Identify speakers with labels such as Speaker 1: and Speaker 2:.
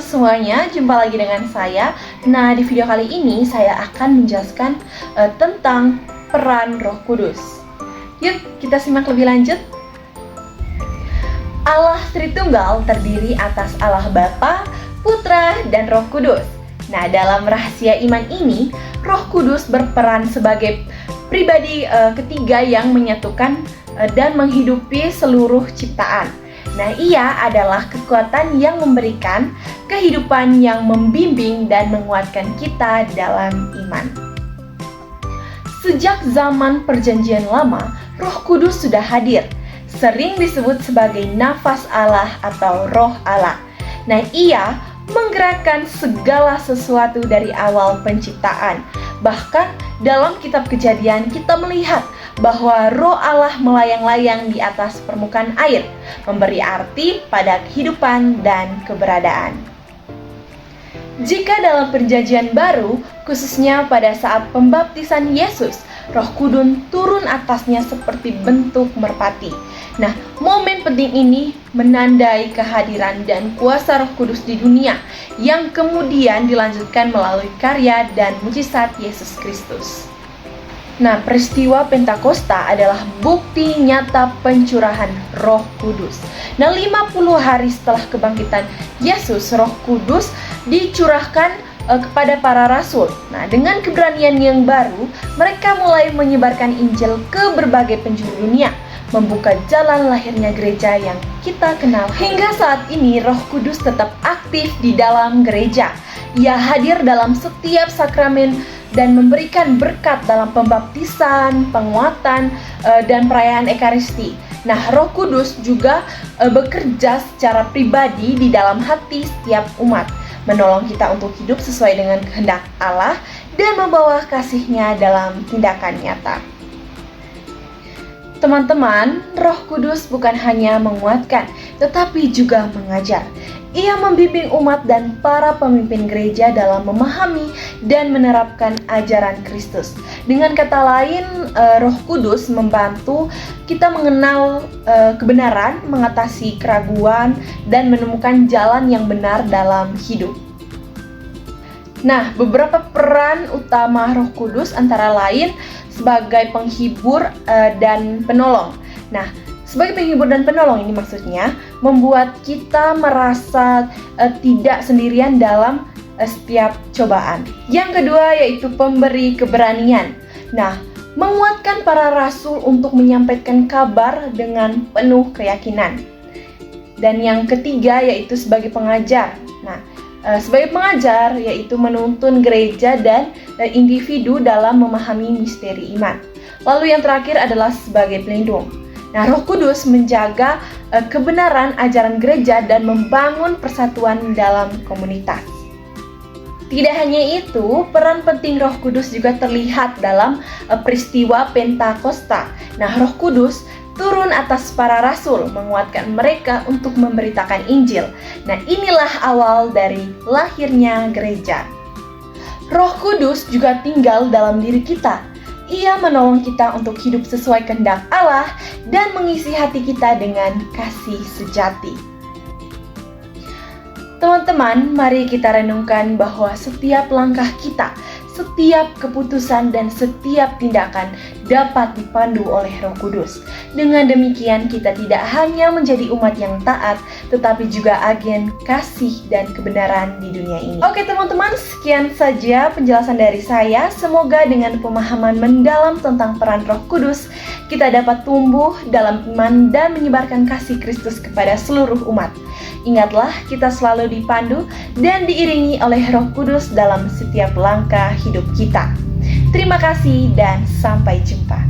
Speaker 1: teman-teman semuanya, jumpa lagi dengan saya. Nah, di video kali ini saya akan menjelaskan tentang peran Roh Kudus. Yuk, kita simak lebih lanjut. Allah Tritunggal terdiri atas Allah Bapa, Putra, dan Roh Kudus. Nah, dalam rahasia iman ini, Roh Kudus berperan sebagai pribadi ketiga yang menyatukan dan menghidupi seluruh ciptaan. Nah, ia adalah kekuatan yang memberikan kehidupan yang membimbing dan menguatkan kita dalam iman. Sejak zaman Perjanjian Lama, Roh Kudus sudah hadir, sering disebut sebagai nafas Allah atau Roh Allah. Nah, ia menggerakkan segala sesuatu dari awal penciptaan. Bahkan dalam kitab Kejadian kita melihat bahwa Roh Allah melayang-layang di atas permukaan air, memberi arti pada kehidupan dan keberadaan. Jika dalam Perjanjian Baru, khususnya pada saat pembaptisan Yesus, Roh Kudus turun atasnya seperti bentuk merpati. Nah, momen penting ini menandai kehadiran dan kuasa Roh Kudus di dunia yang kemudian dilanjutkan melalui karya dan mujizat Yesus Kristus. Nah, peristiwa Pentakosta adalah bukti nyata pencurahan Roh Kudus. Nah, 50 hari setelah kebangkitan Yesus, Roh Kudus dicurahkan kepada para rasul. Nah, dengan keberanian yang baru, mereka mulai menyebarkan Injil ke berbagai penjuru dunia, membuka jalan lahirnya gereja yang kita kenal. Hingga saat ini, Roh Kudus tetap aktif di dalam gereja. Ia hadir dalam setiap sakramen dan memberikan berkat dalam pembaptisan, penguatan, dan perayaan Ekaristi. Nah, Roh Kudus juga bekerja secara pribadi di dalam hati setiap umat, menolong kita untuk hidup sesuai dengan kehendak Allah dan membawa kasih-Nya dalam tindakan nyata. Teman-teman, Roh Kudus bukan hanya menguatkan, tetapi juga mengajar. Ia membimbing umat dan para pemimpin gereja dalam memahami dan menerapkan ajaran Kristus. Dengan kata lain, Roh Kudus membantu kita mengenal kebenaran, mengatasi keraguan, dan menemukan jalan yang benar dalam hidup. Nah, beberapa peran utama Roh Kudus antara lain sebagai penghibur dan penolong. Nah, sebagai penghibur dan penolong ini maksudnya membuat kita merasa tidak sendirian dalam setiap cobaan. Yang kedua yaitu pemberi keberanian. Nah, menguatkan para rasul untuk menyampaikan kabar dengan penuh keyakinan. Dan yang ketiga yaitu sebagai pengajar. Nah, sebagai pengajar yaitu menuntun gereja dan individu dalam memahami misteri iman. Lalu yang terakhir adalah sebagai pelindung. Nah, Roh Kudus menjaga kebenaran ajaran gereja dan membangun persatuan dalam komunitas. Tidak hanya itu, peran penting Roh Kudus juga terlihat dalam peristiwa Pentakosta. Nah, Roh Kudus turun atas para rasul, menguatkan mereka untuk memberitakan Injil. Nah, inilah awal dari lahirnya gereja. Roh Kudus juga tinggal dalam diri kita. Ia menolong kita untuk hidup sesuai kehendak Allah dan mengisi hati kita dengan kasih sejati. Teman-teman, mari kita renungkan bahwa setiap langkah kita, setiap keputusan dan setiap tindakan dapat dipandu oleh Roh Kudus. Dengan demikian kita tidak hanya menjadi umat yang taat, tetapi juga agen kasih dan kebenaran di dunia ini. Oke teman-teman, sekian saja penjelasan dari saya. Semoga dengan pemahaman mendalam tentang peran Roh Kudus, kita dapat tumbuh dalam iman dan menyebarkan kasih Kristus kepada seluruh umat. Ingatlah, kita selalu dipandu dan diiringi oleh Roh Kudus dalam setiap langkah hidup kita. Terima kasih dan sampai jumpa.